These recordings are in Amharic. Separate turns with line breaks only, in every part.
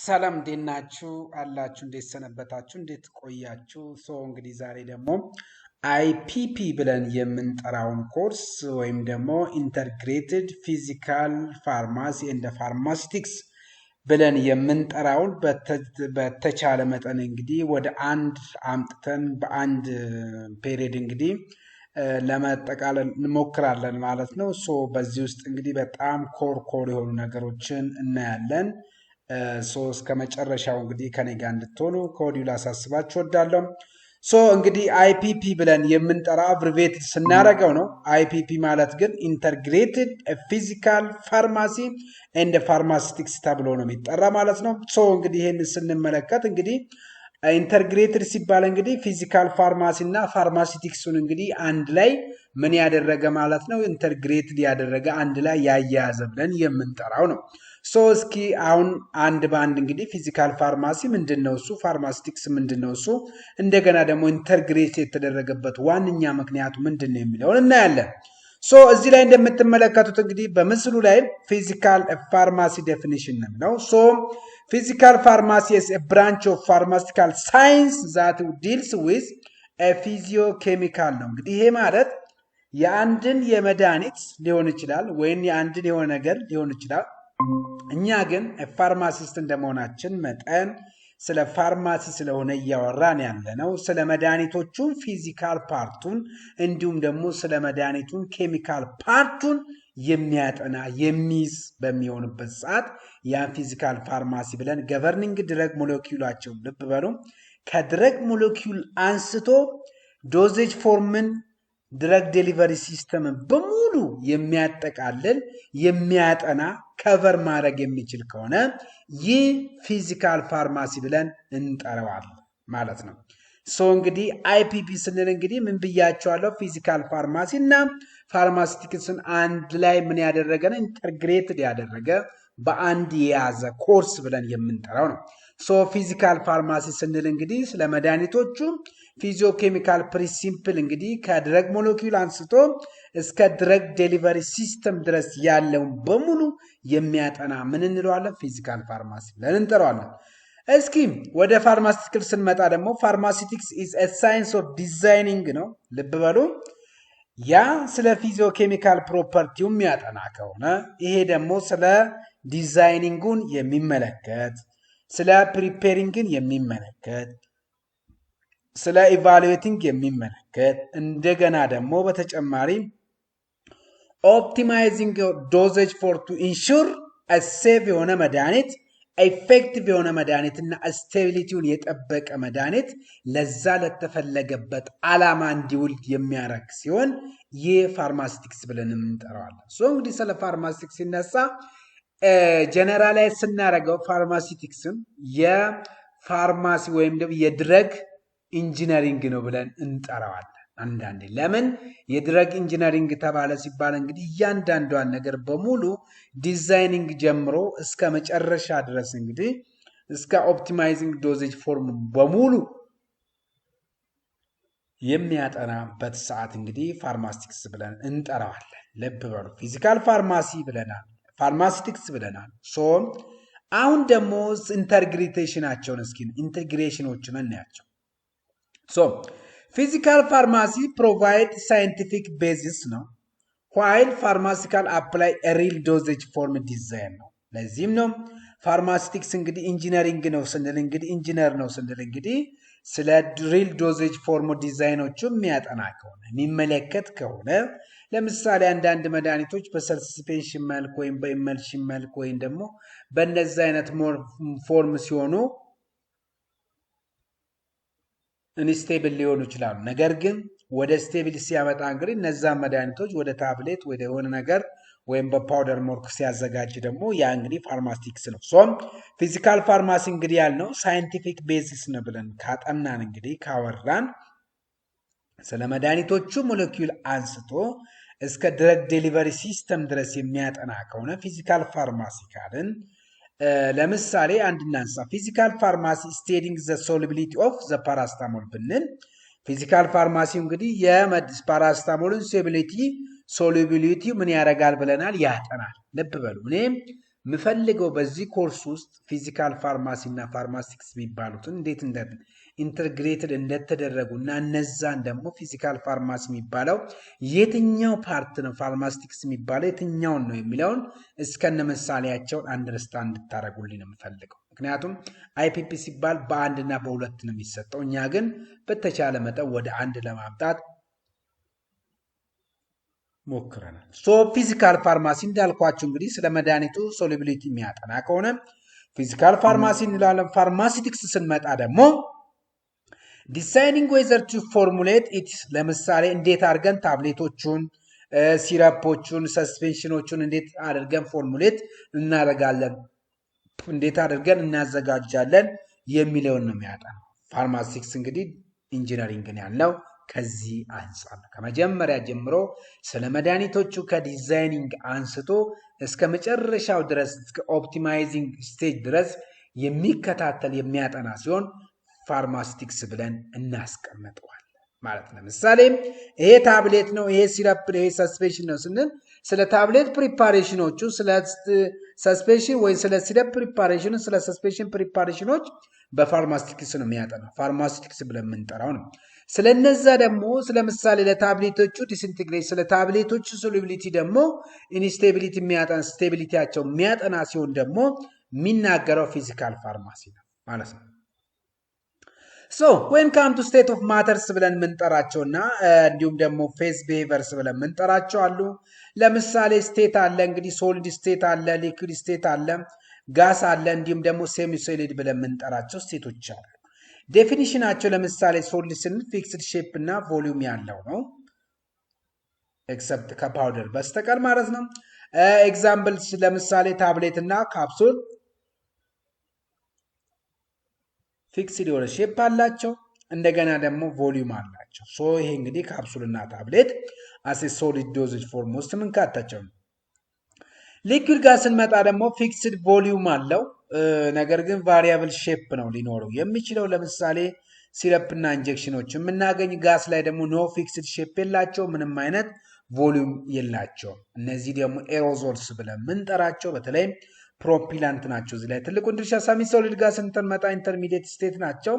ሰላም እንዴት ናችሁ አላችሁ? እንዴት ሰነበታችሁ? እንዴት ቆያችሁ? እንግዲህ ዛሬ ደግሞ አይፒፒ ብለን የምንጠራውን ኮርስ ወይም ደግሞ ኢንተግሬትድ ፊዚካል ፋርማሲ እንደ ፋርማሲቲክስ ብለን የምንጠራውን በተቻለ መጠን እንግዲህ ወደ አንድ አምጥተን በአንድ ፔሪድ እንግዲህ ለመጠቃለል እንሞክራለን ማለት ነው። በዚህ ውስጥ እንግዲህ በጣም ኮር የሆኑ ነገሮችን እናያለን። እስከ መጨረሻው እንግዲህ ከኔ ጋር እንድትሆኑ ከወዲሁ ላሳስባችሁ እወዳለሁ። እንግዲህ አይፒፒ ብለን የምንጠራ አብሪቬት ስናደርገው ነው። አይፒፒ ማለት ግን ኢንተግሬትድ ፊዚካል ፋርማሲ ኤንድ ፋርማሲቲክስ ተብሎ ነው የሚጠራ ማለት ነው። እንግዲህ ይህን ስንመለከት እንግዲህ ኢንተግሬትድ ሲባል እንግዲህ ፊዚካል ፋርማሲ እና ፋርማሲቲክሱን እንግዲህ አንድ ላይ ምን ያደረገ ማለት ነው? ኢንተግሬትድ ያደረገ አንድ ላይ ያያያዘ ብለን የምንጠራው ነው። እስኪ አሁን አንድ በአንድ እንግዲህ ፊዚካል ፋርማሲ ምንድን ነው እሱ፣ ፋርማሲቲክስ ምንድን ነው እሱ፣ እንደገና ደግሞ ኢንተግሬት የተደረገበት ዋነኛ ምክንያቱ ምንድን ነው የሚለውን እናያለን። እዚህ ላይ እንደምትመለከቱት እንግዲህ በምስሉ ላይ ፊዚካል ፋርማሲ ዴፊኒሽን ነው። ፊዚካል ፋርማሲ is a branch of pharmaceutical science that deals with a physiochemical ነው። እንግዲህ ይሄ ማለት የአንድን የመድኃኒት ሊሆን ይችላል ወይም የአንድን የሆነ ነገር ሊሆን ይችላል። እኛ ግን ፋርማሲስት እንደመሆናችን መጠን ስለ ፋርማሲ ስለሆነ እያወራን ያለ ነው። ስለ መድኃኒቶቹ ፊዚካል ፓርቱን እንዲሁም ደግሞ ስለ መድኃኒቱን ኬሚካል ፓርቱን የሚያጠና የሚይዝ በሚሆንበት ሰዓት ያን ፊዚካል ፋርማሲ ብለን ገቨርኒንግ ድረግ ሞለኪውላቸው ልብ በሉ፣ ከድረግ ሞለኪውል አንስቶ ዶዜጅ ፎርምን ድረግ ዴሊቨሪ ሲስተምን በሙሉ የሚያጠቃልል የሚያጠና ከቨር ማድረግ የሚችል ከሆነ ይህ ፊዚካል ፋርማሲ ብለን እንጠራዋለን ማለት ነው። እንግዲህ አይፒፒ ስንል እንግዲህ ምን ብያቸዋለሁ? ፊዚካል ፋርማሲ እና ፋርማሲቲክስን አንድ ላይ ምን ያደረገ ነው? ኢንተግሬትድ ያደረገ በአንድ የያዘ ኮርስ ብለን የምንጠራው ነው። ፊዚካል ፋርማሲ ስንል እንግዲህ ስለ መድኃኒቶቹ ፊዚዮኬሚካል ፕሪንሲፕል እንግዲህ ከድረግ ሞለኪውል አንስቶ እስከ ድረግ ዴሊቨሪ ሲስተም ድረስ ያለውን በሙሉ የሚያጠና ምን እንለዋለን? ፊዚካል ፋርማሲ ብለን እንጠራዋለን። እስኪ ወደ ፋርማሲቲክስ ስንመጣ ደግሞ ፋርማሲቲክስ ኢዝ ኤ ሳይንስ ኦፍ ዲዛይኒንግ ነው። ልብ በሉ፣ ያ ስለ ፊዚዮኬሚካል ፕሮፐርቲው የሚያጠና ከሆነ ይሄ ደግሞ ስለ ዲዛይኒንጉን የሚመለከት ስለ ፕሪፔሪንግን የሚመለከት ስለ ኢቫሉዌቲንግ የሚመለከት እንደገና ደግሞ በተጨማሪ ኦፕቲማይዚንግ ዶዜጅ ፎር ቱ ኢንሹር ሴፍ የሆነ መድኃኒት ኤፌክቲቭ የሆነ መድኃኒት እና ስቴቢሊቲውን የጠበቀ መድኃኒት ለዛ ለተፈለገበት ዓላማ እንዲውል የሚያደርግ ሲሆን ይህ ፋርማሲቲክስ ብለን እንጠራዋለን። እንግዲህ ስለ ፋርማሲቲክስ ሲነሳ ጀነራላይዝ ስናደርገው ፋርማሲቲክስን የፋርማሲ ወይም ደግሞ የድረግ ኢንጂነሪንግ ነው ብለን እንጠራዋለን። አንዳንዴ ለምን የድረግ ኢንጂነሪንግ ተባለ ሲባል እንግዲህ እያንዳንዷን ነገር በሙሉ ዲዛይኒንግ ጀምሮ እስከ መጨረሻ ድረስ እንግዲህ እስከ ኦፕቲማይዚንግ ዶዜጅ ፎርም በሙሉ የሚያጠናበት ሰዓት እንግዲህ ፋርማሲቲክስ ብለን እንጠራዋለን። ልብ በሉ፣ ፊዚካል ፋርማሲ ብለናል፣ ፋርማሲቲክስ ብለናል። አሁን ደግሞ ኢንተግሬሽናቸውን እስኪ ኢንቴግሬሽኖችን እናያቸው። ፊዚካል ፋርማሲ ፕሮቫይድ ሳይንቲፊክ ቤዚስ ነው፣ ዋይል ፋርማሲካል አፕላይ ሪል ዶዜጅ ፎርም ዲዛይን ነው። ለዚህም ነው ፋርማሲቲክስ እንግዲህ ኢንጂነሪንግ ነው ስንል እንግዲህ ኢንጂነር ነው ስንል እንግዲህ ስለ ሪል ዶዜጅ ፎርም ዲዛይኖቹ የሚያጠና ከሆነ የሚመለከት ከሆነ ለምሳሌ አንዳንድ መድኃኒቶች በሰስፔንሽን መልክ ወይም በኢመልሽን መልክ ወይም ደግሞ በእነዚህ አይነት ፎርም ሲሆኑ ኢንስቴብል ሊሆኑ ይችላሉ። ነገር ግን ወደ ስቴብል ሲያመጣ እንግዲህ እነዛን መድኃኒቶች ወደ ታብሌት ወደ የሆነ ነገር ወይም በፓውደር ሞርክ ሲያዘጋጅ ደግሞ ያ እንግዲህ ፋርማሲቲክስ ነው። ፊዚካል ፋርማሲ እንግዲህ ያልነው ሳይንቲፊክ ቤሲስ ነው ብለን ካጠናን እንግዲህ ካወራን ስለ መድኃኒቶቹ ሞለኪውል አንስቶ እስከ ድረግ ዴሊቨሪ ሲስተም ድረስ የሚያጠና ከሆነ ፊዚካል ፋርማሲ ካልን ለምሳሌ አንድ እናንሳ። ፊዚካል ፋርማሲ ስቴዲንግ ዘ ሶሉቢሊቲ ኦፍ ዘ ፓራስታሞል ብንል ፊዚካል ፋርማሲ እንግዲህ የፓራስታሞልን ሶሉቢሊቲ ምን ያደርጋል ብለናል? ያጠናል። ልብ በሉ፣ እኔ ምፈልገው በዚህ ኮርስ ውስጥ ፊዚካል ፋርማሲ እና ፋርማሲክስ የሚባሉትን እንዴት ኢንተግሬትድ እንደተደረጉ እና እነዛን ደግሞ ፊዚካል ፋርማሲ የሚባለው የትኛው ፓርት ነው፣ ፋርማሲቲክስ የሚባለው የትኛውን ነው የሚለውን እስከነ ምሳሌያቸውን አንደርስታንድ እንድታደርጉልኝ ነው የምፈልገው። ምክንያቱም አይፒፒ ሲባል በአንድ እና በሁለት ነው የሚሰጠው። እኛ ግን በተቻለ መጠን ወደ አንድ ለማምጣት ሞክረናል። ፊዚካል ፋርማሲ እንዳልኳችሁ እንግዲህ ስለ መድኃኒቱ ሶሉቢሊቲ የሚያጠና ከሆነ ፊዚካል ፋርማሲ እንላለን። ፋርማሲቲክስ ስንመጣ ደግሞ ዲሳይዲንግ ዌዘር ቱ ፎርሙሌት ኢት፣ ለምሳሌ እንዴት አድርገን ታብሌቶቹን፣ ሲረፖቹን፣ ሰስፔንሽኖቹን እንዴት አድርገን ፎርሙሌት እናደርጋለን፣ እንዴት አድርገን እናዘጋጃለን የሚለውን ነው የሚያጠናው። ፋርማሲቲክስ እንግዲህ ኢንጂነሪንግን ያልነው ከዚህ አንጻር ነው። ከመጀመሪያ ጀምሮ ስለ መድኃኒቶቹ ከዲዛይኒንግ አንስቶ እስከ መጨረሻው ድረስ እስከ ኦፕቲማይዚንግ ስቴጅ ድረስ የሚከታተል የሚያጠና ሲሆን ፋርማሲቲክስ ብለን እናስቀምጠዋለን ማለት ነው። ለምሳሌ ይሄ ታብሌት ነው፣ ይሄ ሲረፕ ነው፣ ይሄ ሰስፔንሽን ነው ስንል ስለ ታብሌት ፕሪፓሬሽኖቹ፣ ስለ ሰስፔንሽን ወይ ስለ ሲረፕ ፕሪፓሬሽን፣ ስለ ሰስፔንሽን ፕሪፓሬሽኖች በፋርማሲቲክስ ነው የሚያጠናው። ፋርማሲቲክስ ብለን የምንጠራው ነው። ስለነዛ ደግሞ ስለምሳሌ ለታብሌቶቹ ዲስኢንቴግሬት፣ ስለ ታብሌቶቹ ሶሉቢሊቲ ደግሞ ኢንስቴቢሊቲ የሚያጠና ስቴቢሊቲያቸው የሚያጠና ሲሆን ደግሞ የሚናገረው ፊዚካል ፋርማሲ ነው ማለት ነው። ዌን ካም ቱ ስቴት ኦፍ ማተርስ ብለን የምንጠራቸውና እንዲሁም ደግሞ ፌዝ ቢሄቨርስ ብለን የምንጠራቸው አሉ። ለምሳሌ ስቴት አለ እንግዲህ ሶሊድ ስቴት አለ፣ ሊኩዊድ ስቴት አለ፣ ጋስ አለ፣ እንዲሁም ደግሞ ሴሚ ሶሊድ ብለን የምንጠራቸው ስቴቶች አሉ። ዴፊኒሽናቸው ለምሳሌ ሶሊድ ስንል ፊክስድ ሼፕ እና ቮሊዩም ያለው ነው፣ ኤክሰፕት ከፓውደር በስተቀር ማለት ነው። ኤግዛምፕልስ ለምሳሌ ታብሌት እና ካፕሱል ፊክስድ የሆነ ሼፕ አላቸው፣ እንደገና ደግሞ ቮሊዩም አላቸው። ይሄ እንግዲህ ካፕሱል እና ታብሌት አሴ ሶሊድ ዶዜጅ ፎርም ውስጥ ምንካታቸው ነው። ሊኩዊድ ጋር ስንመጣ ደግሞ ፊክስድ ቮሊዩም አለው፣ ነገር ግን ቫሪያብል ሼፕ ነው ሊኖረው የሚችለው። ለምሳሌ ሲረፕ እና ኢንጀክሽኖች የምናገኝ ጋስ ላይ ደግሞ ኖ ፊክስድ ሼፕ የላቸው፣ ምንም አይነት ቮሊዩም የላቸውም። እነዚህ ደግሞ ኤሮዞልስ ብለን የምንጠራቸው በተለይም ፕሮፒላንት ናቸው። እዚህ ላይ ትልቁን ድርሻ ሰሚ ሶሊድ ጋር ስንመጣ ኢንተርሚዲየት ስቴት ናቸው።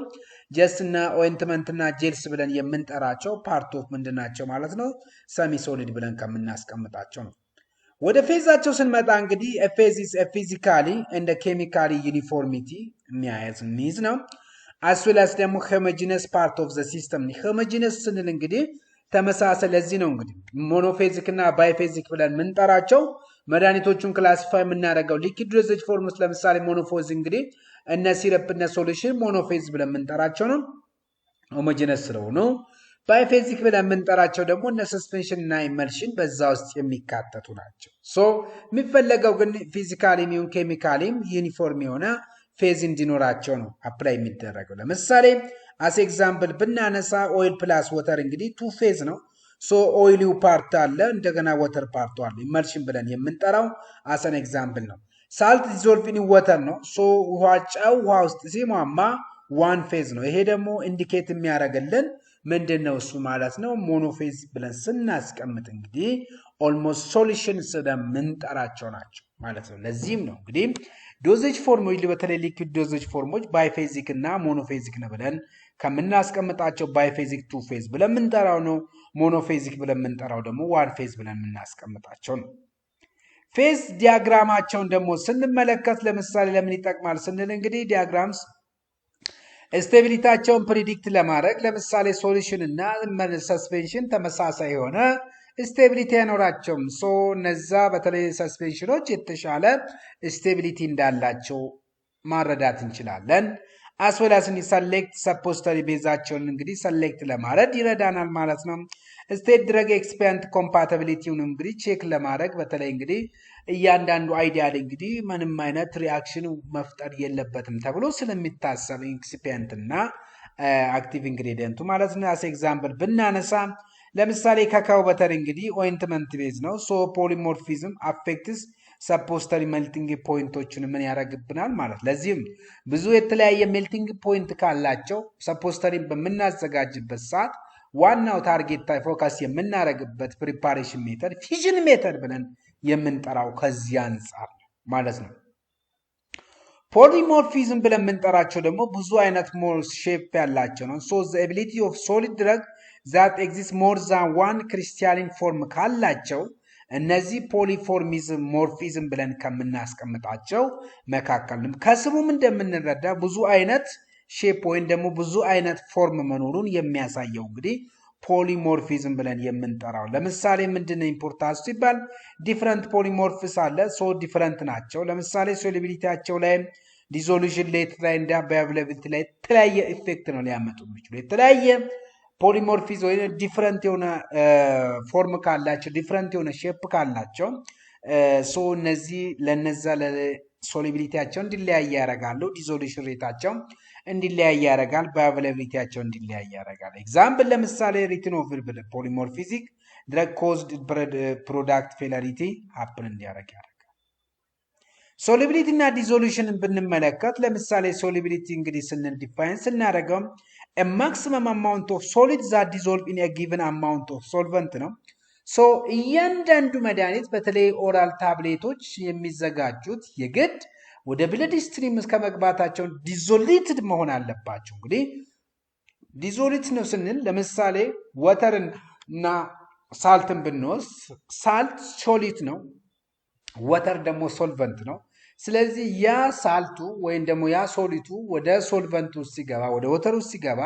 ጀስ እና ኦይንትመንት እና ጄልስ ብለን የምንጠራቸው ፓርት ኦፍ ምንድን ናቸው ማለት ነው፣ ሰሚ ሶሊድ ብለን ከምናስቀምጣቸው ነው። ወደ ፌዛቸው ስንመጣ እንግዲህ ፌዝ ፊዚካሊ እንደ ኬሚካሊ ዩኒፎርሚቲ የሚይዝ ነው። አስዌላስ ደግሞ ሆሞጂነስ ፓርት ኦፍ ዘ ሲስተም። ሆሞጂነስ ስንል እንግዲህ ተመሳሳይ፣ ለዚህ ነው እንግዲህ ሞኖፌዚክ እና ባይፌዚክ ብለን የምንጠራቸው። መድኃኒቶቹን ክላሲፋይ የምናደርገው ሊኪድ ዶዜጅ ፎርም ውስጥ ለምሳሌ ሞኖፎዝ እንግዲህ እነ ሲረፕ እነ ሶሉሽን ሞኖፌዝ ብለን የምንጠራቸው ነው፣ ሆሞጂነስ ስለሆኑ። ባይፌዚክ ብለን የምንጠራቸው ደግሞ እነ ሰስፔንሽን እና ኢመልሽን በዛ ውስጥ የሚካተቱ ናቸው። የሚፈለገው ግን ፊዚካሊም ይሁን ኬሚካሊም ዩኒፎርም የሆነ ፌዝ እንዲኖራቸው ነው አፕላይ የሚደረገው። ለምሳሌ አስ ኤግዛምፕል ብናነሳ ኦይል ፕላስ ወተር እንግዲህ ቱ ፌዝ ነው። ኦይሊው ፓርት አለ፣ እንደገና ወተር ፓርቱ አለ። ኢመልሽን ብለን የምንጠራው አሰን ኤግዛምፕል ነው። ሳልት ዲዞልቭ ወተር ነው። ጨው ውሃ ውስጥ ሲሟማ ዋን ፌዝ ነው። ይሄ ደግሞ ኢንዲኬት የሚያደርግልን ምንድን ነው እሱ ማለት ነው፣ ሞኖፌዝ ብለን ስናስቀምጥ እንግዲህ ኦልሞስት ሶሉሽን ስለምንጠራቸው ናቸው ማለት ነው። ለዚህም ነው እንግዲህ ዶዜጅ ፎርሞች በተለይ ሊኩዊድ ዶዜጅ ፎርሞች ባይፌዚክ እና ሞኖፌዚክ ነው ብለን ከምናስቀምጣቸው ባይፌዚክ ቱ ፌዝ ብለን የምንጠራው ነው። ሞኖፌዚክ ብለን የምንጠራው ደግሞ ዋን ፌዝ ብለን የምናስቀምጣቸው ነው። ፌዝ ዲያግራማቸውን ደግሞ ስንመለከት ለምሳሌ ለምን ይጠቅማል ስንል እንግዲህ ዲያግራምስ ስቴቢሊታቸውን ፕሪዲክት ለማድረግ ለምሳሌ ሶሉሽን እና ሰስፔንሽን ተመሳሳይ የሆነ ስቴቢሊቲ አይኖራቸውም። እነዛ በተለይ ሰስፔንሽኖች የተሻለ ስቴቢሊቲ እንዳላቸው ማረዳት እንችላለን። አስወላስን ሰሌክት ሰፖስተሪ ቤዛቸውን እንግዲህ ሰሌክት ለማድረግ ይረዳናል ማለት ነው። ስቴት ድረግ ኤክስፔሪንት ኮምፓቲቢሊቲውን እንግዲህ ቼክ ለማድረግ በተለይ እንግዲህ እያንዳንዱ አይዲያል እንግዲህ ምንም አይነት ሪአክሽን መፍጠር የለበትም ተብሎ ስለሚታሰብ ኤክስፔሪንት እና አክቲቭ ኢንግሬዲየንቱ ማለት ነው። አስ ኤግዛምፕል ብናነሳ ለምሳሌ ካካኦ በተር እንግዲህ ኦይንትመንት ቤዝ ነው። ፖሊሞርፊዝም አፌክትስ ሰፖስተሪ ሜልቲንግ ፖይንቶችን ምን ያደርግብናል ማለት። ለዚህም ብዙ የተለያየ ሜልቲንግ ፖይንት ካላቸው ሰፖስተሪን በምናዘጋጅበት ሰዓት ዋናው ታርጌት ፎከስ የምናደርግበት ፕሪፓሬሽን ሜተድ ፊዥን ሜተድ ብለን የምንጠራው ከዚህ አንጻር ማለት ነው። ፖሊሞርፊዝም ብለን የምንጠራቸው ደግሞ ብዙ አይነት ሼፕ ያላቸው ነው። ሶ ዘ ኤቢሊቲ ኦፍ ሶሊድ ድረግ ዛት ኤግዚስት ሞር ዛን ዋን ክሪስታሊን ፎርም ካላቸው እነዚህ ፖሊፎርሚዝም ሞርፊዝም ብለን ከምናስቀምጣቸው መካከል ነው። ከስሙም እንደምንረዳ ብዙ አይነት ሼፕ ወይም ደግሞ ብዙ አይነት ፎርም መኖሩን የሚያሳየው እንግዲህ ፖሊሞርፊዝም ብለን የምንጠራው። ለምሳሌ ምንድነው ኢምፖርታንስ ሲባል ዲፈረንት ፖሊሞርፊስ አለ። ሶ ዲፈረንት ናቸው። ለምሳሌ ሶሉቢሊቲያቸው ላይ ዲዞሉሽን ሌት ላይ እና ባዮአቬላቢሊቲ ላይ የተለያየ ኢፌክት ነው ሊያመጡ የሚችሉ። የተለያየ ፖሊሞርፊዝ ወይ ዲፈረንት የሆነ ፎርም ካላቸው ዲፈረንት የሆነ ሼፕ ካላቸው ሶ እነዚህ ለነዛ ለሶሉቢሊቲያቸው እንዲለያይ ያደርጋሉ። ዲዞሉሽን ሬታቸው እንዲለያይ ያደርጋል። ባዮአቬላቢሊቲያቸው እንዲለያይ ያደርጋል። ኤግዛምፕል ለምሳሌ ሪቲኖቪር ፖሊሞርፊዚክ ድረግ ኮዝድ ፕሮዳክት ፌለሪቲ ሀፕን እንዲያደርግ ያደርጋል። ሶሉቢሊቲ እና ዲዞሉሽንን ብንመለከት ለምሳሌ ሶሉቢሊቲ እንግዲህ ስንል ዲፋይን ስናደርገው ማክሲመም አማውንት ኦፍ ሶሊድ ዛት ዲዞልቭ ኢን ጊቨን አማውንት ኦፍ ሶልቨንት ነው። ሶ እያንዳንዱ መድኃኒት በተለይ ኦራል ታብሌቶች የሚዘጋጁት የግድ ወደ ብለድ ስትሪም እስከ መግባታቸው ዲዞሊትድ መሆን አለባቸው። እንግዲህ ዲዞሊት ነው ስንል ለምሳሌ ወተርን እና ሳልትን ብንወስድ ሳልት ሶሊድ ነው፣ ወተር ደግሞ ሶልቨንት ነው። ስለዚህ ያ ሳልቱ ወይም ደግሞ ያ ሶሊቱ ወደ ሶልቨንት ውስጥ ሲገባ ወደ ወተር ውስጥ ሲገባ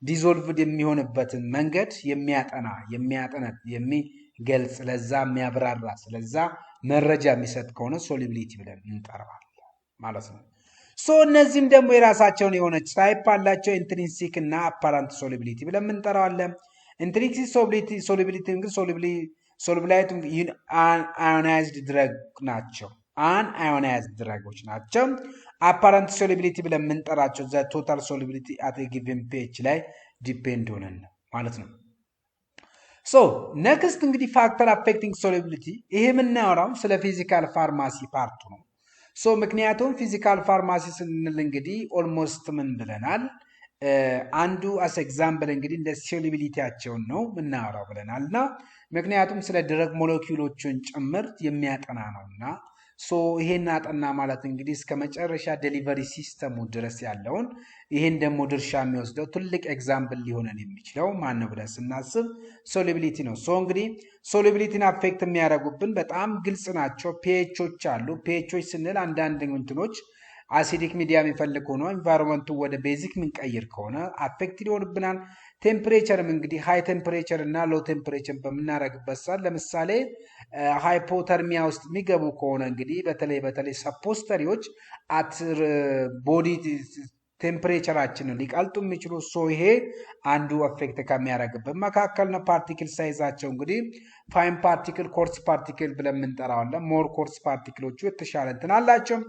ዲዞልቭድ የሚሆንበትን መንገድ የሚገልጽ ለዛ የሚያብራራ ስለዛ መረጃ የሚሰጥ ከሆነ ሶሉቢሊቲ ብለን እንጠራዋለን ማለት ነው። ሶ እነዚህም ደግሞ የራሳቸውን የሆነች ታይፕ አላቸው። ኢንትሪንሲክ እና አፓራንት ሶሉቢሊቲ ብለን እንጠራዋለን። ኢንትሪንሲክ ሶሉቢሊቲ እንግዲህ ሶሉቢላይቱ አዮናይዝድ ድረግ ናቸው። አንአዮናይዝድ ድረጎች ናቸው። አፓረንት ሶሉቢሊቲ ብለን የምንጠራቸው ዘ ቶታል ሶሉቢሊቲ አት ጊቨን ፒኤች ላይ ዲፔንድ ሆነን ነው ማለት ነው። ሶ ኔክስት እንግዲህ ፋክተር አፌክቲንግ ሶሉቢሊቲ፣ ይሄ የምናወራው ስለ ፊዚካል ፋርማሲ ፓርቱ ነው። ሶ ምክንያቱም ፊዚካል ፋርማሲ ስንል እንግዲህ ኦልሞስት ምን ብለናል፣ አንዱ አስ ኤግዛምፕል እንግዲህ እንደ ሶሉቢሊቲያቸውን ነው የምናወራው ብለናል እና ምክንያቱም ስለ ድረግ ሞለኪውሎችን ጭምር የሚያጠና ነውና ሶ ይሄን አጠና ማለት እንግዲህ እስከ መጨረሻ ዴሊቨሪ ሲስተሙ ድረስ ያለውን ይሄን ደግሞ ድርሻ የሚወስደው ትልቅ ኤግዛምፕል ሊሆነን የሚችለው ማን ነው ብለን ስናስብ ሶሉቢሊቲ ነው። ሶ እንግዲህ ሶሉቢሊቲን አፌክት የሚያደርጉብን በጣም ግልጽ ናቸው። ፒኤቾች አሉ። ፒኤቾች ስንል አንዳንድ እንትኖች አሲዲክ ሚዲያ የሚፈልግ ሆኖ ኢንቫይሮንመንቱ ወደ ቤዚክ ምንቀይር ከሆነ አፌክት ይሆንብናል። ቴምፕሬቸርም እንግዲህ ሃይ ቴምፕሬቸር እና ሎ ቴምፕሬቸር በምናደርግበት ሰዓት ለምሳሌ ሃይፖተርሚያ ውስጥ የሚገቡ ከሆነ እንግዲህ በተለይ ሰፖስተሪዎች አት ቦዲ ቴምፕሬቸራችንን ሊቀልጡ የሚችሉ ሶ ይሄ አንዱ አፌክት ከሚያደርግበት መካከል ነው። ፓርቲክል ሳይዛቸው እንግዲህ ፋይን ፓርቲክል፣ ኮርስ ፓርቲክል ብለን የምንጠራዋለን። ሞር ኮርስ ፓርቲክሎቹ የተሻለ እንትን አላቸው።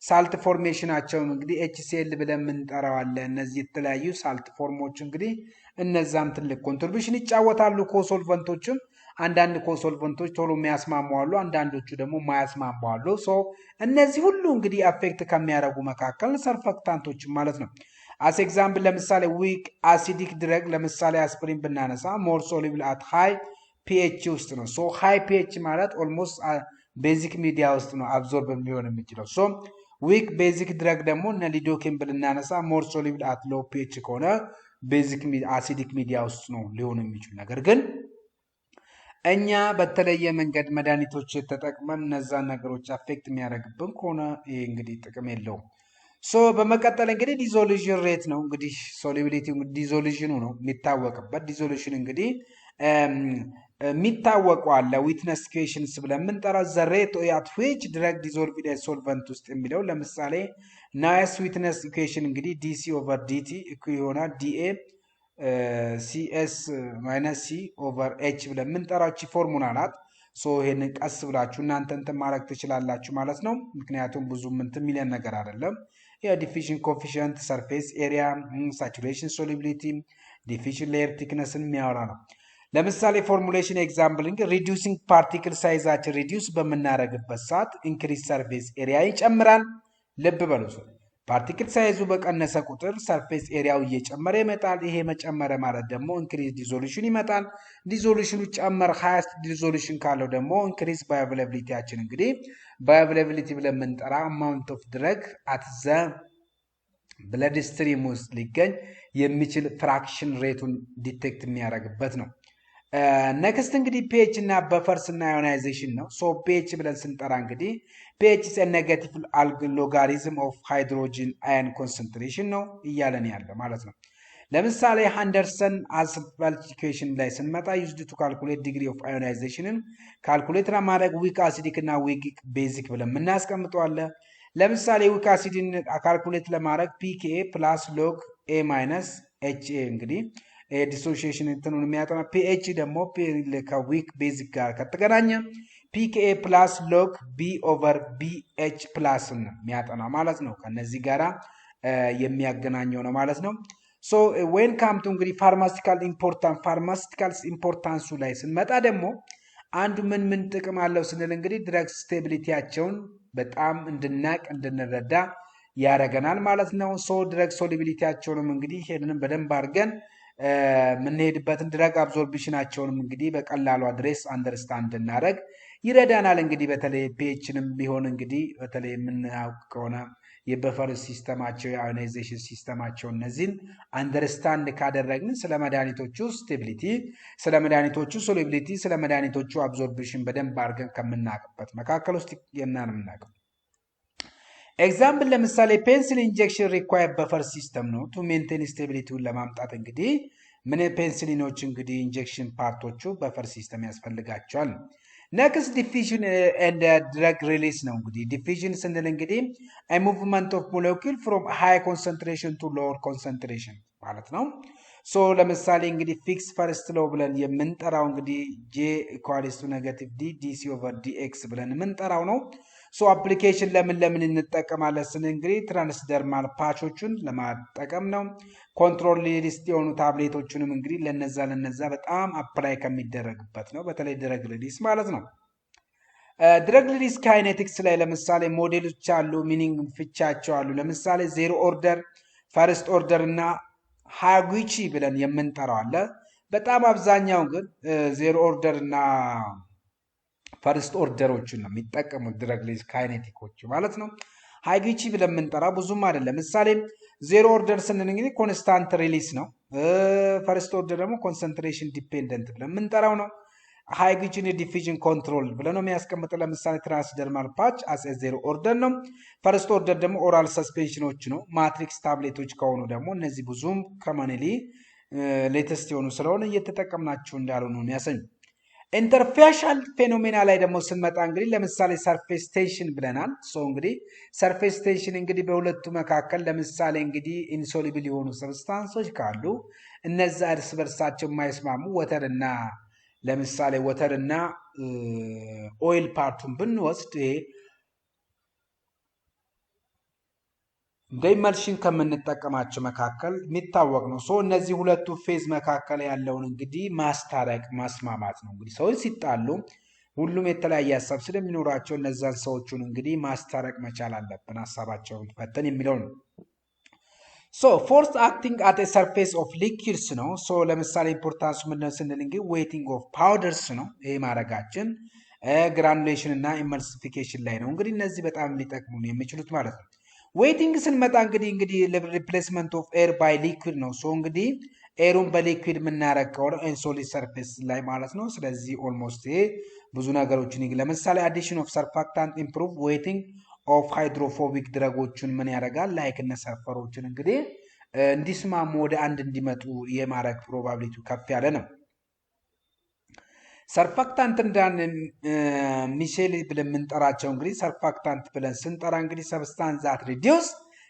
ሳልት ፎርሜሽናቸው እንግዲህ ኤችሲኤል ብለን የምንጠራዋለን። እነዚህ የተለያዩ ሳልት ፎርሞች እንግዲህ እነዛም ትልቅ ኮንትሪቢሽን ይጫወታሉ። ኮሶልቨንቶችም አንዳንድ ኮሶልቨንቶች ቶሎ የሚያስማሙ አሉ፣ አንዳንዶቹ ደግሞ ማያስማሙ አሉ። ሶ እነዚህ ሁሉ እንግዲህ አፌክት ከሚያደርጉ መካከል ሰርፈክታንቶችም ማለት ነው። አስ ኤግዛምፕል ለምሳሌ ዊክ አሲዲክ ድረግ ለምሳሌ አስፕሪን ብናነሳ ሞር ሶሉብል አት ሃይ ፒኤች ውስጥ ነው። ሶ ሃይ ፒኤች ማለት ኦልሞስት ቤዚክ ሚዲያ ውስጥ ነው አብዞርብ ሊሆን የሚችለው። ሶ ዊክ ቤዚክ ድረግ ደግሞ እነ ሊዶኬን ብናነሳ ሞር ሶሉብል አት ሎ ፒኤች ከሆነ ቤዚክ አሲዲክ ሚዲያ ውስጥ ነው ሊሆን የሚችል። ነገር ግን እኛ በተለየ መንገድ መድኃኒቶች ተጠቅመን እነዛን ነገሮች አፌክት የሚያደርግብን ከሆነ ይህ እንግዲህ ጥቅም የለውም። ሶ በመቀጠል እንግዲህ ዲዞሉሽን ሬት ነው። እንግዲህ ሶሉቢሊቲ ዲዞሉሽኑ ነው የሚታወቅበት። ዲዞሉሽን እንግዲህ የሚታወቁ አለ ዊትነስ ኢኩዌሽንስ ብለን የምንጠራው ዘ ሬት አት ዊች ድረግ ዲዞልቭድ ሶልቨንት ውስጥ የሚለው ለምሳሌ ናይስ ዊትነስ ኢኩዌሽን እንግዲህ ዲሲ ኦቨር ዲቲ እኩል ይሆናል ዲኤ ሲኤስ ማይነስ ሲ ኦቨር ኤች ብለን የምንጠራው እቺ ፎርሙላ ናት። ሶ ይሄንን ቀስ ብላችሁ እናንተ እንትን ማድረግ ትችላላችሁ ማለት ነው። ምክንያቱም ብዙ እንትን የሚለን ነገር አይደለም። የዲፊሽን ኮፊሽንት፣ ሰርፌስ ኤሪያ፣ ሳቹሬሽን ሶሉቢሊቲ፣ ዲፊሽን ሌየር ቲክነስን የሚያወራ ነው። ለምሳሌ ፎርሙሌሽን ኤግዛምፕል እንግዲህ ሪዲዩሲንግ ፓርቲክል ሳይዛችን ሪዲዩስ በምናደርግበት ሰዓት ኢንክሪዝ ሰርፌስ ኤሪያ ይጨምራል። ልብ በሉ ፓርቲክል ሳይዙ በቀነሰ ቁጥር ሰርፌስ ኤሪያው እየጨመረ ይመጣል። ይሄ መጨመረ ማለት ደግሞ ኢንክሪዝ ዲዞሉሽን ይመጣል። ዲዞሉሽኑ ጨመር ሃይስት ዲዞሉሽን ካለው ደግሞ ኢንክሪዝ ባዮአቬላቢሊቲያችን እንግዲህ ባዮአቬላቢሊቲ ብለን የምንጠራ አማውንት ኦፍ ድረግ አት ዘ ብለድ ስትሪም ውስጥ ሊገኝ የሚችል ፍራክሽን ሬቱን ዲቴክት የሚያደርግበት ነው። ኔክስት እንግዲህ ፒኤች እና በፈርስ እና አዮናይዜሽን ነው። ሶ ፒኤች ብለን ስንጠራ እንግዲህ ፒኤች ኢዝ ኔጋቲቭ ሎጋሪዝም ኦፍ ሃይድሮጂን አየን ኮንሰንትሬሽን ነው እያለን ያለ ማለት ነው። ለምሳሌ አንደርሰን አስፋልት ኢኩዌሽን ላይ ስንመጣ ዩዝድ ቱ ካልኩሌት ዲግሪ ኦፍ አዮናይዜሽንን ካልኩሌት ለማድረግ ዊክ አሲዲክ እና ዊክ ቤዚክ ብለን የምናስቀምጠዋለን። ለምሳሌ ዊክ አሲድን ካልኩሌት ለማድረግ ፒኬኤ ፕላስ ሎግ ኤ ማይነስ ኤችኤ እንግዲህ ዲሶሺዬሽን እንትኑን የሚያጠና ፒኤች ደግሞ ከዊክ ቤዚክ ጋር ከተገናኘ ፒኬኤ ፕላስ ሎግ ቢ ኦቨር ቢኤች ፕላስ የሚያጠና ማለት ነው። ከነዚህ ጋራ የሚያገናኘው ነው ማለት ነው። ሶ ዌን ካምቱ እንግዲህ ፋርማሲቲካል ኢምፖርታንሱ ላይ ስንመጣ ደግሞ አንዱ ምን ጥቅም አለው ስንል እንግዲህ ድረግ ስቴቢሊቲያቸውን በጣም እንድናቅ እንድንረዳ ያደርገናል ማለት ነው። ሶ ድረግ ሶሊቢሊቲያቸውንም እንግዲህ ይሄንንም በደንብ አድርገን የምንሄድበትን ድረግ አብዞርቢሽናቸውንም እንግዲህ በቀላሉ አድሬስ አንደርስታንድ እናደረግ ይረዳናል። እንግዲህ በተለይ ፒኤችንም ቢሆን እንግዲህ በተለይ የምናውቅ ከሆነ የበፈር ሲስተማቸው የአዮናይዜሽን ሲስተማቸው እነዚህን አንደርስታንድ ካደረግን ስለ መድኃኒቶቹ ስቴቢሊቲ፣ ስለ መድኃኒቶቹ ሶሊቢሊቲ፣ ስለ መድኃኒቶቹ አብዞርቢሽን በደንብ አድርገን ከምናውቅበት መካከል ውስጥ የምናን የምናውቀው ኤግዛምፕል ለምሳሌ ፔንሲል ኢንጀክሽን ሪኳየር በፈር ሲስተም ነው ቱ ሜንቴን ስቴቢሊቲውን ለማምጣት እንግዲህ ምን ፔንሲሊኖች እንግዲህ ኢንጀክሽን ፓርቶቹ በፈር ሲስተም ያስፈልጋቸዋል። ኔክስት ዲፊዥን ኤንድ ድረግ ሪሊስ ነው። እንግዲህ ዲፊዥን ስንል እንግዲህ ሙቭመንት ኦፍ ሞለኪል ፍሮም ሃይ ኮንሰንትሬሽን ቱ ሎወር ኮንሰንትሬሽን ማለት ነው። ሶ ለምሳሌ እንግዲህ ፊክስ ፈርስት ሎው ብለን የምንጠራው እንግዲህ ጄ ኢኳልስ ቱ ኔጋቲቭ ዲ ዲሲ ኦቨር ዲኤክስ ብለን የምንጠራው ነው። ሶ አፕሊኬሽን ለምን እንጠቀማለን ስንል እንግዲህ ትራንስደርማል ፓቾቹን ለማጠቀም ነው። ኮንትሮል ሊስት የሆኑ ታብሌቶቹንም እንግዲህ ለነዛ በጣም አፕላይ ከሚደረግበት ነው። በተለይ ድረግ ሪሊስ ማለት ነው። ድረግ ሪሊስ ካይኔቲክስ ላይ ለምሳሌ ሞዴሎች አሉ፣ ሚኒንግ ፍቻቸው አሉ። ለምሳሌ ዜሮ ኦርደር፣ ፈርስት ኦርደር እና ሃጉቺ ብለን የምንጠራው አለ። በጣም አብዛኛው ግን ዜሮ ኦርደር እና ፈርስት ኦርደሮችን ነው የሚጠቀሙት ድረግ ሪሊስ ካይኔቲኮች ማለት ነው። ሃጉቺ ብለን የምንጠራው ብዙም አይደለም። ለምሳሌ ዜሮ ኦርደር ስንል እንግዲህ ኮንስታንት ሪሊስ ነው። ፈርስት ኦርደር ደግሞ ኮንሰንትሬሽን ዲፔንደንት ብለን የምንጠራው ነው። ሃጉቺን ዲፊዥን ኮንትሮል ብለን ነው የሚያስቀምጠው። ለምሳሌ ትራንስደርማል ፓች አስ ዜሮ ኦርደር ነው። ፈርስት ኦርደር ደግሞ ኦራል ሰስፔንሽኖች ነው። ማትሪክስ ታብሌቶች ከሆኑ ደግሞ እነዚህ ብዙም ኮመንሊ ሌተስት የሆኑ ስለሆነ እየተጠቀምናቸው እንዳሉ ነው የሚያሰኙ። ኢንተርፌሻል ፌኖሜና ላይ ደግሞ ስንመጣ እንግዲህ ለምሳሌ ሰርፌስ ቴንሽን ብለናል። ሶ እንግዲህ ሰርፌስ ቴንሽን እንግዲህ በሁለቱ መካከል ለምሳሌ እንግዲህ ኢንሶሉብል የሆኑ ሰብስታንሶች ካሉ እነዛ እርስ በርሳቸው የማይስማሙ ወተርና ለምሳሌ ወተርና ኦይል ፓርቱን ብንወስድ በኢመልሽን ከምንጠቀማቸው መካከል የሚታወቅ ነው። ሶ እነዚህ ሁለቱ ፌዝ መካከል ያለውን እንግዲህ ማስታረቅ ማስማማት ነው። እንግዲህ ሰዎች ሲጣሉ ሁሉም የተለያየ ሀሳብ ስለሚኖራቸው እነዛን ሰዎቹን እንግዲህ ማስታረቅ መቻል አለብን፣ ሀሳባቸውን ፈተን የሚለው ነው። ሶ ፎርስ አክቲንግ አት ሰርፌስ ኦፍ ሊኪድስ ነው። ሶ ለምሳሌ ኢምፖርታንሱ ምንድነው ስንል እንግዲህ ዌይቲንግ ኦፍ ፓውደርስ ነው። ይሄ ማድረጋችን ግራኑሌሽን እና ኢመልሲፊኬሽን ላይ ነው። እንግዲህ እነዚህ በጣም ሊጠቅሙን የሚችሉት ማለት ነው። ዌይቲንግ ስንመጣ እንግዲህ ሪፕሌስመንት ኦፍ ኤር ባይ ሊኩዊድ ነው። ሶ እንግዲህ ኤሩን በሊኩዊድ የምናረግ ከሆነ ኢንሶሊድ ሰርፌስ ላይ ማለት ነው። ስለዚህ ኦልሞስት ይሄ ብዙ ነገሮችን ለምሳሌ አዲሽን ኦፍ ሰርፋክታንት ኢምፕሩቭ ዌይቲንግ ኦፍ ሃይድሮፎቢክ ድረጎችን ምን ያደርጋል? ላይክ እነ ሰልፈሮችን እንግዲህ እንዲስማሙ ወደ አንድ እንዲመጡ የማድረግ ፕሮባቢሊቲው ከፍ ያለ ነው። ሰርፋክታንት እንዳን ሚሼል ብለን የምንጠራቸው እንግዲህ ሰርፋክታንት ብለን ስንጠራ እንግዲህ ሰብስታንስ ዛት ሪዲዩስ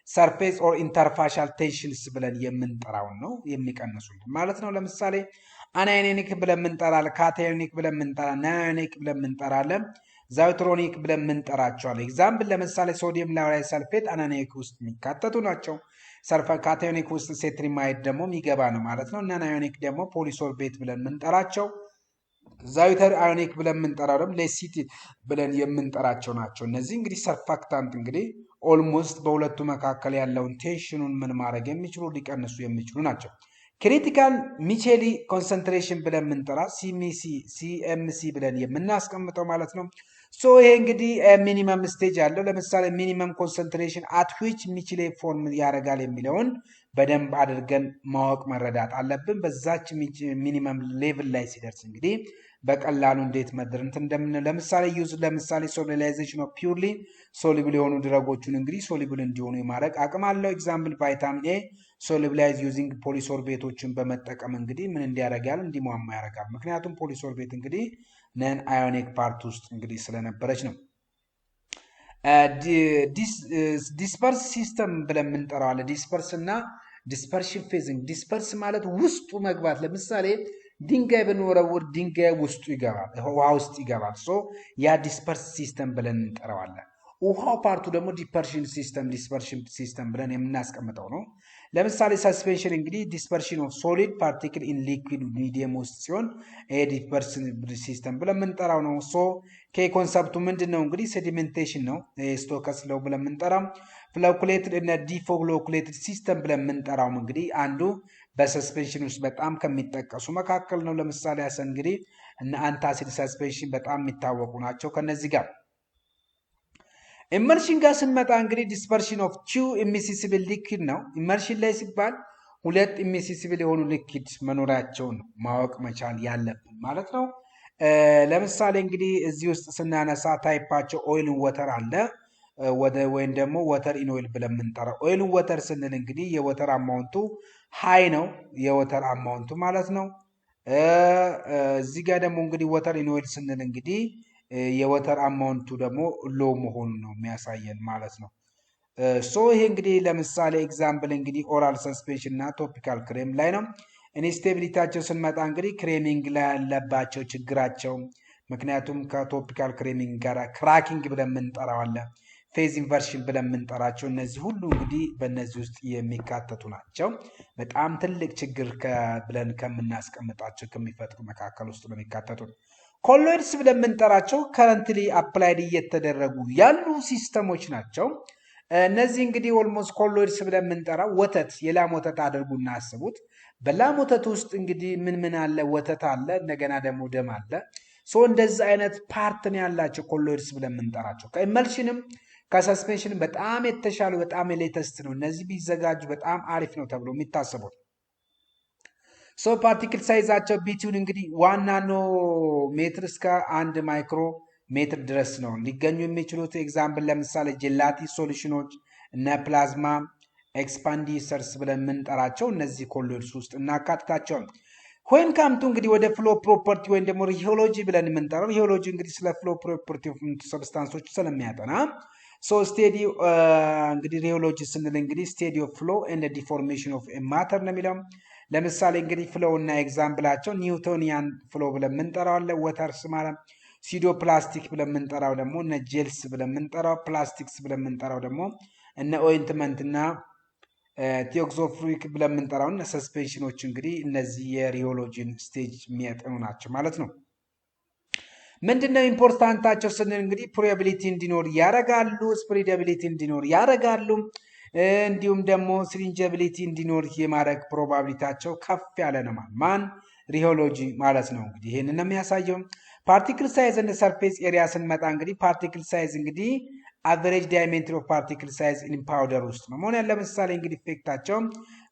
ሰርፌስ ኦር ኢንተርፋሻል ቴንሽንስ ብለን የምንጠራውን ነው የሚቀንሱልን ማለት ነው። ለምሳሌ አናዮኒክ ብለን የምንጠራለን፣ ካታዮኒክ ብለን የምንጠራለን፣ ናዮኒክ ብለን የምንጠራለን፣ ዛይትሮኒክ ብለን የምንጠራቸዋለን። ኤግዛምፕል ለምሳሌ ሶዲየም ላውራይድ ሰልፌት አናዮኒክ ውስጥ የሚካተቱ ናቸው። ካታዮኒክ ውስጥ ሴትሪማይድ ደግሞ የሚገባ ነው ማለት ነው። እና ናዮኒክ ደግሞ ፖሊሶርቤት ብለን የምንጠራቸው፣ ዛዊተር አዮኒክ ብለን የምንጠራው ደግሞ ሌሲቲ ብለን የምንጠራቸው ናቸው። እነዚህ እንግዲህ ሰርፋክታንት እንግዲህ ኦልሞስት በሁለቱ መካከል ያለውን ቴንሽኑን ምን ማድረግ የሚችሉ ሊቀንሱ የሚችሉ ናቸው። ክሪቲካል ሚቼሊ ኮንሰንትሬሽን ብለን የምንጠራ ሲኤምሲ ብለን የምናስቀምጠው ማለት ነው። ሶ ይሄ እንግዲህ ሚኒመም ስቴጅ አለው። ለምሳሌ ሚኒመም ኮንሰንትሬሽን አት ዊች ሚቼሊ ፎርም ያደርጋል የሚለውን በደንብ አድርገን ማወቅ መረዳት አለብን። በዛች ሚኒመም ሌቭል ላይ ሲደርስ እንግዲህ በቀላሉ እንዴት መድረንት እንደምን ለምሳሌ ሶሉላይዜሽን ኦፍ ፒውርሊ ሶሉብል የሆኑ ድረጎቹን እንግዲህ ሶሉብል እንዲሆኑ የማድረግ አቅም አለው። ኤግዛምፕል ቫይታሚን ኤ ሶሉብላይዝ ዩዚንግ ፖሊሶርቤቶችን በመጠቀም እንግዲህ ምን እንዲያደርጋል እንዲሟማ ያደርጋል። ምክንያቱም ፖሊሶርቤት እንግዲህ ነን አዮኒክ ፓርት ውስጥ እንግዲህ ስለነበረች ነው። ዲስፐርስ ሲስተም ብለን የምንጠራው አለ። ዲስፐርስ እና ዲስፐርሽን ፌዚንግ። ዲስፐርስ ማለት ውስጡ መግባት። ለምሳሌ ድንጋይ ብንወረውር ድንጋይ ውስጡ ይገባል፣ ውሃ ውስጥ ይገባል። ሶ ያ ዲስፐርስ ሲስተም ብለን እንጠራዋለን። ውሃው ፓርቱ ደግሞ ዲስፐርሽን ሲስተም ብለን የምናስቀምጠው ነው። ለምሳሌ ሰስፔንሽን እንግዲህ ዲስፐርሽን ኦፍ ሶሊድ ፓርቲክል ኢን ሊኩዊድ ሚዲየም ውስጥ ሲሆን ይሄ ዲስፐርሽን ሲስተም ብለን የምንጠራው ነው። ሶ ኮንሰፕቱ ምንድን ነው እንግዲህ ሴዲሜንቴሽን ነው። ስቶከስ ለው ብለን የምንጠራው ፍሎኩሌትድ እና ዲፎሎኩሌትድ ሲስተም ብለን የምንጠራው እንግዲህ አንዱ በሰስፔንሽን ውስጥ በጣም ከሚጠቀሱ መካከል ነው። ለምሳሌ እንግዲህ እና አንታሲድ ሰስፔንሽን በጣም የሚታወቁ ናቸው። ከነዚህ ጋር ኢመርሽን ጋር ስንመጣ እንግዲህ ዲስፐርሽን ኦፍ ቱ ኢሚሲሲብል ሊኩዊድ ነው። ኢመርሽን ላይ ሲባል ሁለት ኢሚሲሲብል የሆኑ ሊኩዊድ መኖራቸውን ማወቅ መቻል ያለብን ማለት ነው። ለምሳሌ እንግዲህ እዚህ ውስጥ ስናነሳ ታይፓቸው ኦይል ወተር አለ ወይም ደግሞ ወተር ኢን ኦይል ብለን የምንጠራው። ኦይል ወተር ስንል እንግዲህ የወተር አማውንቱ ሃይ ነው፣ የወተር አማውንቱ ማለት ነው። እዚህ ጋር ደግሞ እንግዲህ ወተር ኢን ኦይል ስንል እንግዲህ የወተር አማውንቱ ደግሞ ሎ መሆኑ ነው የሚያሳየን ማለት ነው። ሶ ይሄ እንግዲህ ለምሳሌ ኤግዛምፕል እንግዲህ ኦራል ሰስፔንሽን እና ቶፒካል ክሬም ላይ ነው። ኢንስቴቢሊቲያቸው ስንመጣ እንግዲህ ክሬሚንግ ላይ ያለባቸው ችግራቸው፣ ምክንያቱም ከቶፒካል ክሬሚንግ ጋር ክራኪንግ ብለን የምንጠራው አለ፣ ፌዝ ኢንቨርሽን ብለን የምንጠራቸው እነዚህ ሁሉ እንግዲህ በእነዚህ ውስጥ የሚካተቱ ናቸው። በጣም ትልቅ ችግር ብለን ከምናስቀምጣቸው ከሚፈጥሩ መካከል ውስጥ ነው የሚካተቱት። ኮሎይድስ ብለን የምንጠራቸው ከረንትሊ አፕላይድ እየተደረጉ ያሉ ሲስተሞች ናቸው። እነዚህ እንግዲህ ኦልሞስት ኮሎይድስ ብለን የምንጠራው ወተት፣ የላም ወተት አድርጉና አስቡት። በላም ወተት ውስጥ እንግዲህ ምን አለ? ወተት አለ፣ እንደገና ደግሞ ደም አለ። ሶ እንደዚህ አይነት ፓርትን ያላቸው ኮሎይድስ ብለን የምንጠራቸው ከኢመልሽንም ከሰስፔንሽንም በጣም የተሻሉ በጣም ሌተስት ነው። እነዚህ ቢዘጋጁ በጣም አሪፍ ነው ተብሎ የሚታሰቡት። ሶ ፓርቲክል ሳይዛቸው ቢትዊን እንግዲህ 1 ናኖ ሜትር እስከ 1 ማይክሮ ሜትር ድረስ ነው ሊገኙ የሚችሉት። ኤግዛምፕል ለምሳሌ ጄላቲ ሶሉሽኖች እና ፕላዝማ ኤክስፓንዲሰርስ ብለን የምንጠራቸው እነዚህ ኮሎይድስ ውስጥ እናካትታቸው። ወይም ካምቱ እንግዲህ ወደ ፍሎ ፕሮፐርቲ ወይም ደግሞ ሪዮሎጂ ብለን የምንጠራው ሪዮሎጂ እንግዲህ ስለ ፍሎ ፕሮፐርቲ ሰብስታንሶች ስለሚያጠና ሶ ስቴዲ እንግዲህ ሪዮሎጂ ስንል እንግዲህ ስቴዲ ኦፍ ፍሎ ኤንድ ዲፎርሜሽን ኦፍ ማተር ነው የሚለው። ለምሳሌ እንግዲህ ፍሎ እና ኤግዛምፕላቸው ኒውቶኒያን ፍሎ ብለን የምንጠራው አለ፣ ወተርስ ማለት ሲዶ ፕላስቲክ ብለን የምንጠራው ደግሞ እነ ጄልስ ብለን የምንጠራው፣ ፕላስቲክስ ብለን የምንጠራው ደግሞ እነ ኦይንትመንት እና ቲዮክሶፍሪክ ብለን የምንጠራው እነ ሰስፔንሽኖች እንግዲህ እነዚህ የሪዮሎጂን ስቴጅ የሚያጠኑ ናቸው ማለት ነው። ምንድነው ኢምፖርታንታቸው ስንል እንግዲህ ፕሮባቢሊቲ እንዲኖር ያደርጋሉ፣ ስፕሪዳቢሊቲ እንዲኖር ያደርጋሉ፣ እንዲሁም ደግሞ ሲሪንጀቢሊቲ እንዲኖር የማድረግ ፕሮባቢሊታቸው ከፍ ያለ ነው። ማን ሪዮሎጂ ማለት ነው። እንግዲህ ይሄንን ነው የሚያሳየው። ፓርቲክል ሳይዝ እና ሰርፌስ ኤሪያ ስንመጣ እንግዲህ ፓርቲክል ሳይዝ እንግዲህ አቨሬጅ ዳይሜንትር ኦፍ ፓርቲክል ሳይዝ ኢን ፓውደር ውስጥ ነው መሆን ያለ። ለምሳሌ እንግዲህ ኢፌክታቸው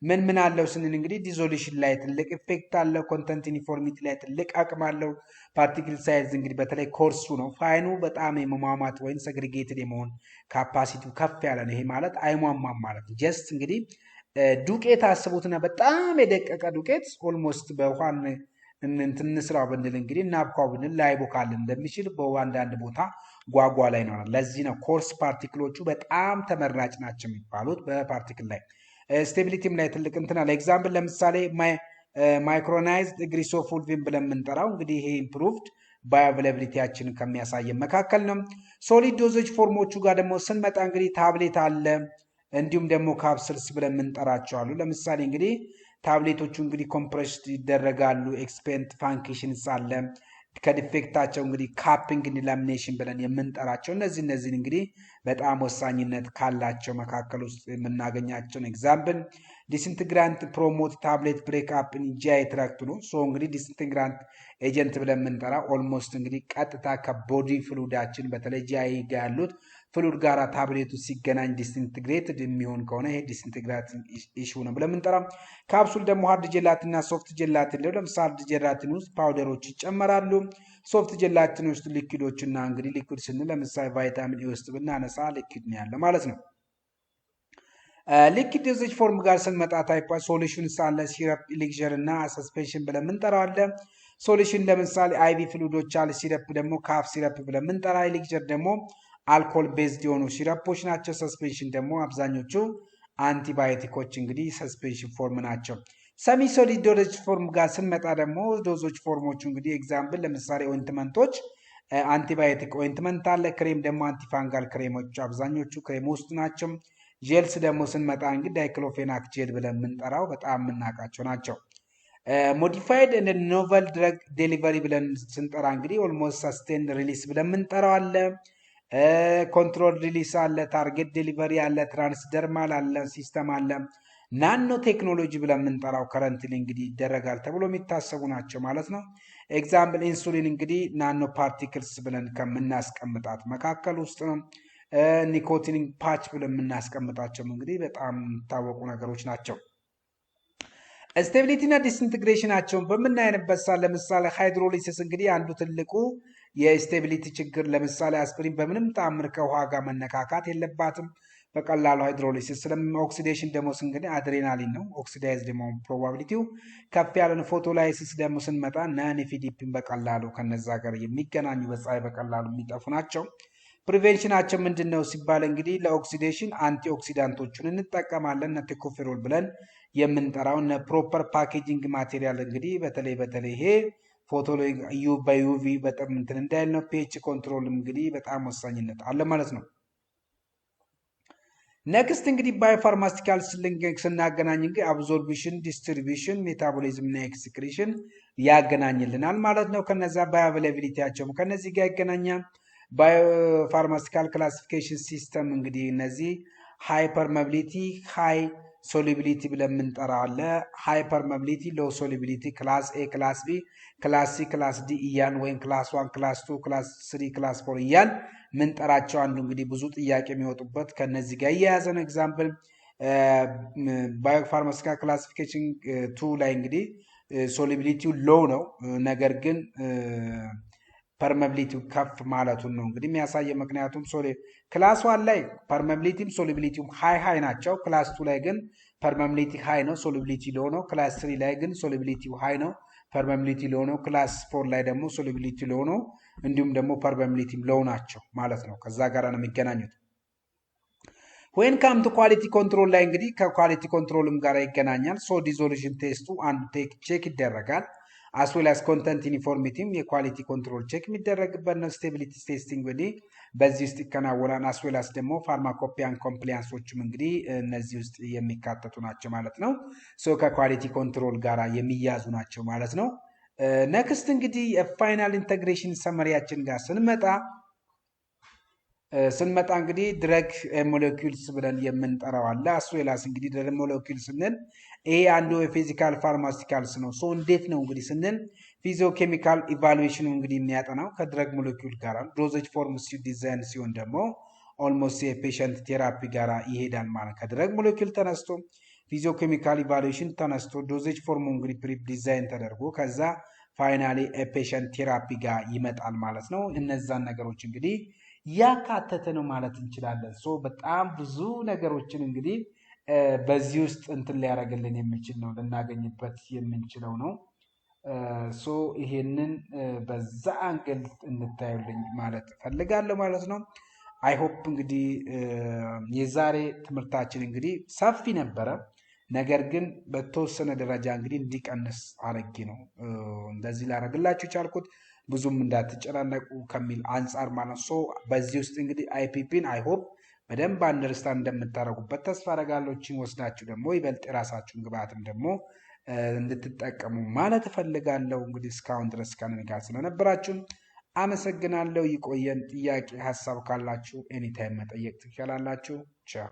ምን አለው ስንል እንግዲህ ዲዞሉሽን ላይ ትልቅ ኢፌክት አለው፣ ኮንተንት ዩኒፎርሚቲ ላይ ትልቅ አቅም አለው። ፓርቲክል ሳይዝ እንግዲህ በተለይ ኮርሱ ነው፣ ፋይኑ በጣም የመሟሟት ወይም ሰግሪጌትድ የመሆን ካፓሲቲው ከፍ ያለ ነው። ይሄ ማለት አይሟሟም ማለት ነው። ጀስት እንግዲህ ዱቄት አስቡትና በጣም የደቀቀ ዱቄት ኦልሞስት በውሃን እንትንስራው ብንል እንግዲህ እናብኳው ብንል ላይቦካልን እንደሚችል በአንዳንድ ቦታ ጓጓ ላይ ነው። ለዚህ ነው ኮርስ ፓርቲክሎቹ በጣም ተመራጭ ናቸው የሚባሉት በፓርቲክል ላይ። ስቴቢሊቲም ላይ ትልቅ እንትና ለኤግዛምፕል ለምሳሌ ማይክሮናይዝድ ግሪሶፉልቪን ብለን የምንጠራው እንግዲህ ይሄ ኢምፕሩቭድ ባዮአቬላቢሊቲያችንን ከሚያሳየን መካከል ነው። ሶሊድ ዶዞች ፎርሞቹ ጋር ደግሞ ስንመጣ እንግዲህ ታብሌት አለ፣ እንዲሁም ደግሞ ካፕስልስ ብለን የምንጠራቸው አሉ። ለምሳሌ እንግዲህ ታብሌቶቹ እንግዲህ ኮምፕረስድ ይደረጋሉ፣ ኤክስፔንት ፋንክሽንስ አለ፣ ከዲፌክታቸው እንግዲህ ካፒንግ ኢላሚኔሽን ብለን የምንጠራቸው እነዚህ እንግዲህ በጣም ወሳኝነት ካላቸው መካከል ውስጥ የምናገኛቸው ኤግዛምፕል ዲስኢንትግራንት ፕሮሞት ታብሌት ብሬክ አፕ ጂአይ ትራክት ነው። ሶ እንግዲህ ዲስኢንትግራንት ኤጀንት ብለን የምንጠራ ኦልሞስት እንግዲህ ቀጥታ ከቦዲ ፍሉዳችን በተለይ ጂአይ ጋር ያሉት ፍሉድ ጋራ ታብሌቱ ሲገናኝ ዲስኢንትግሬትድ የሚሆን ከሆነ ይሄ ዲስኢንትግራት ኢሹ ነው ብለን የምንጠራ። ካፕሱል ደግሞ ሃርድ ጄላቲን እና ሶፍት ጄላቲን ነው። ለምሳሌ ሃርድ ጄላቲን ውስጥ ፓውደሮች ይጨመራሉ። ሶፍት ጄላቲን ውስጥ ሊኩዊዶች እና እንግዲህ ሊኩዊድ ስንል ለምሳሌ ቫይታሚን ኤ ውስጥ ብናነሳ ሊኩዊድ ነው ያለ ማለት ነው። ሊኩዊድ ዶዜጅ ፎርም ጋር ስንመጣ ታይፕ ሶሉሽን ሳለ ሲረፕ ኢሊክዠር እና ሰስፔንሽን ብለን የምንጠራው አለ። ሶሉሽን ለምሳሌ አይቪ ፍሉዶች አለ። ሲረፕ ደግሞ ካፍ ሲረፕ ብለን የምንጠራ። ኢሊክዠር ደግሞ አልኮል ቤዝድ የሆኑ ሲረፖች ናቸው። ሰስፔንሽን ደግሞ አብዛኞቹ አንቲባዮቲኮች እንግዲህ ሰስፔንሽን ፎርም ናቸው። ሰሚ ሶሊድ ዶዜጅ ፎርም ጋር ስንመጣ ደግሞ ዶዞች ፎርሞቹ እንግዲህ ኤግዛምፕል ለምሳሌ ኦይንትመንቶች አንቲባዮቲክ ኦይንትመንት አለ። ክሬም ደግሞ አንቲፋንጋል ክሬሞች አብዛኞቹ ክሬም ውስጥ ናቸው። ጄልስ ደግሞ ስንመጣ እንግዲህ ዳይክሎፌናክ ጄል ብለን የምንጠራው በጣም የምናውቃቸው ናቸው። ሞዲፋይድ እንደ ኖቨል ድረግ ዴሊቨሪ ብለን ስንጠራ እንግዲህ ኦልሞስት ሰስቴንድ ሪሊስ ብለን የምንጠራው አለ። ኮንትሮል ሪሊስ አለ። ታርጌት ዴሊቨሪ አለ። ትራንስደርማል አለ ሲስተም አለ። ናኖ ቴክኖሎጂ ብለን የምንጠራው ከረንትሊ እንግዲህ ይደረጋል ተብሎ የሚታሰቡ ናቸው ማለት ነው። ኤግዛምፕል ኢንሱሊን እንግዲህ ናኖ ፓርቲክልስ ብለን ከምናስቀምጣት መካከል ውስጥ ነው። ኒኮቲን ፓች ብለን የምናስቀምጣቸው እንግዲህ በጣም የሚታወቁ ነገሮች ናቸው። ስቴቢሊቲ እና ዲስኢንትግሬሽናቸውን በምናይንበት ሰዓት ለምሳሌ ሃይድሮሊሲስ እንግዲህ አንዱ ትልቁ የስቴቢሊቲ ችግር ለምሳሌ አስፕሪን በምንም ተአምር ከውሃ ጋር መነካካት የለባትም በቀላሉ ሃይድሮሊሲስ። ኦክሲዴሽን ደግሞ እንግዲህ አድሬናሊን ነው። ኦክሲዳይዝ ደግሞ ፕሮባቢሊቲው ከፍ ያለን። ፎቶላይሲስ ደግሞ ስንመጣ ናን ኤፊዲፒን በቀላሉ ከነዛ ጋር የሚገናኙ በፀሐይ በቀላሉ የሚጠፉ ናቸው። ፕሪቬንሽናቸው ምንድን ነው ሲባል እንግዲህ ለኦክሲዴሽን አንቲኦክሲዳንቶቹን እንጠቀማለን። እነ ቴኮፌሮል ብለን የምንጠራው እነ ፕሮፐር ፓኬጂንግ ማቴሪያል እንግዲህ በተለይ ይሄ ፎቶ በዩቪ በጣም እንትን እንዳይል ነው። ፒኤች ኮንትሮል እንግዲህ በጣም ወሳኝነት አለ ማለት ነው። ኔክስት እንግዲህ ባዮፋርማሲቲካል ስናገናኝ እንግዲህ አብዞርቢሽን፣ ዲስትሪቢሽን፣ ሜታቦሊዝም እና ኤክስክሪሽን ያገናኝልናል ማለት ነው። ከነዛ ባዮአቬላቢሊቲያቸውም ከነዚህ ጋር ያገናኛል። ባዮፋርማሲቲካል ክላሲፊኬሽን ሲስተም እንግዲህ እነዚህ ሃይፐርሞቢሊቲ፣ ሃይ ሶሊቢሊቲ ብለን የምንጠራ አለ። ሃይፐርሞቢሊቲ፣ ሎ ሶሊቢሊቲ፣ ክላስ ኤ፣ ክላስ ቢ፣ ክላስ ሲ፣ ክላስ ዲ እያን ወይም ክላስ 1፣ ክላስ 2፣ ክላስ 3፣ ክላስ 4 እያን ምንጠራቸው አንዱ እንግዲህ ብዙ ጥያቄ የሚወጡበት ከነዚህ ጋር እየያዘ ነው። ኤግዛምፕል ባዮፋርማሲቲካል ክላሲፊኬሽን 2 ላይ እንግዲህ ሶሊቢሊቲው ሎው ነው፣ ነገር ግን ፐርሜቢሊቲው ከፍ ማለቱን ነው እንግዲህ የሚያሳየው። ምክንያቱም ክላስ 1 ላይ ፐርሜቢሊቲም ሶሊቢሊቲውም ሃይ ናቸው። ክላስ 2 ላይ ግን ፐርሜቢሊቲ ሃይ ነው፣ ሶሊቢሊቲ ሎ ነው። ክላስ 3 ላይ ግን ሶሊቢሊቲው ሃይ ነው፣ ፐርሜቢሊቲ ሎ ነው። ክላስ 4 ላይ ደግሞ ሶሊቢሊቲ ሎ ነው፣ እንዲሁም ደግሞ ፐርሜቢሊቲ ሎ ናቸው ማለት ነው። ከዛ ጋር ነው የሚገናኙት። ወይን ካም ቱ ኳሊቲ ኮንትሮል ላይ እንግዲህ ከኳሊቲ ኮንትሮልም ጋር ይገናኛል። ሶ ዲዞሉሽን ቴስቱ አንዱ ቼክ ይደረጋል። አስዌላስ ኮንተንት ዩኒፎርሚቲም የኳሊቲ ኮንትሮል ቼክ የሚደረግበት ነው። ስቴቢሊቲ ቴስቲንግ እንግዲህ በዚህ ውስጥ ይከናወናል። አስዌላስ ደግሞ ፋርማኮፒያን ኮምፕሊያንሶችም እንግዲህ እነዚህ ውስጥ የሚካተቱ ናቸው ማለት ነው። ሶ ከኳሊቲ ኮንትሮል ጋር የሚያዙ ናቸው ማለት ነው። ነክስት እንግዲህ የፋይናል ኢንተግሬሽን ሰመሪያችን ጋር ስንመጣ እንግዲህ ድረግ ሞለኪውልስ ብለን የምንጠራው አለ። አስዌላስ እንግዲህ ድረግ ሞለኪውል ስንል ይሄ አንዱ የፊዚካል ፋርማሲቲካልስ ነው። ሶ እንዴት ነው እንግዲህ ስንል ፊዚዮኬሚካል ኢቫሉዌሽን እንግዲህ የሚያጠናው ከድረግ ሞለኪውል ጋር ዶዜጅ ፎርም ዲዛይን ሲሆን ደግሞ ኦልሞስት የፔሸንት ቴራፒ ጋር ይሄዳል ማለት ከድረግ ሞለኪውል ተነስቶ ፊዚዮኬሚካል ኢቫሉዌሽን ተነስቶ ዶዜጅ ፎርሙ እንግዲህ ፕሪ ዲዛይን ተደርጎ ከዛ ፋይናሊ ፔሸንት ቴራፒ ጋር ይመጣል ማለት ነው። እነዛን ነገሮች እንግዲህ ያካተተ ነው ማለት እንችላለን። ሶ በጣም ብዙ ነገሮችን እንግዲህ በዚህ ውስጥ እንትን ሊያደርግልን የሚችል ነው ልናገኝበት የምንችለው ነው። ሶ ይሄንን በዛ አንግል እንታዩልኝ ማለት ፈልጋለሁ ማለት ነው። አይሆፕ እንግዲህ የዛሬ ትምህርታችን እንግዲህ ሰፊ ነበረ፣ ነገር ግን በተወሰነ ደረጃ እንግዲህ እንዲቀንስ አረጊ ነው እንደዚህ ላደርግላችሁ ቻልኩት፣ ብዙም እንዳትጨናነቁ ከሚል አንጻር ማለት ነው። በዚህ ውስጥ እንግዲህ አይፒፒን አይሆፕ በደንብ አንደርስታንድ እንደምታደርጉበት ተስፋ አደርጋለሁ። ወስዳችሁ ደግሞ ይበልጥ የራሳችሁን ግብአትም ደግሞ እንድትጠቀሙ ማለት እፈልጋለሁ። እንግዲህ እስካሁን ድረስ ከእኔ ጋር ስለነበራችሁ አመሰግናለሁ። ይቆየን። ጥያቄ ሀሳብ ካላችሁ ኤኒታይም መጠየቅ ትችላላችሁ። ቻው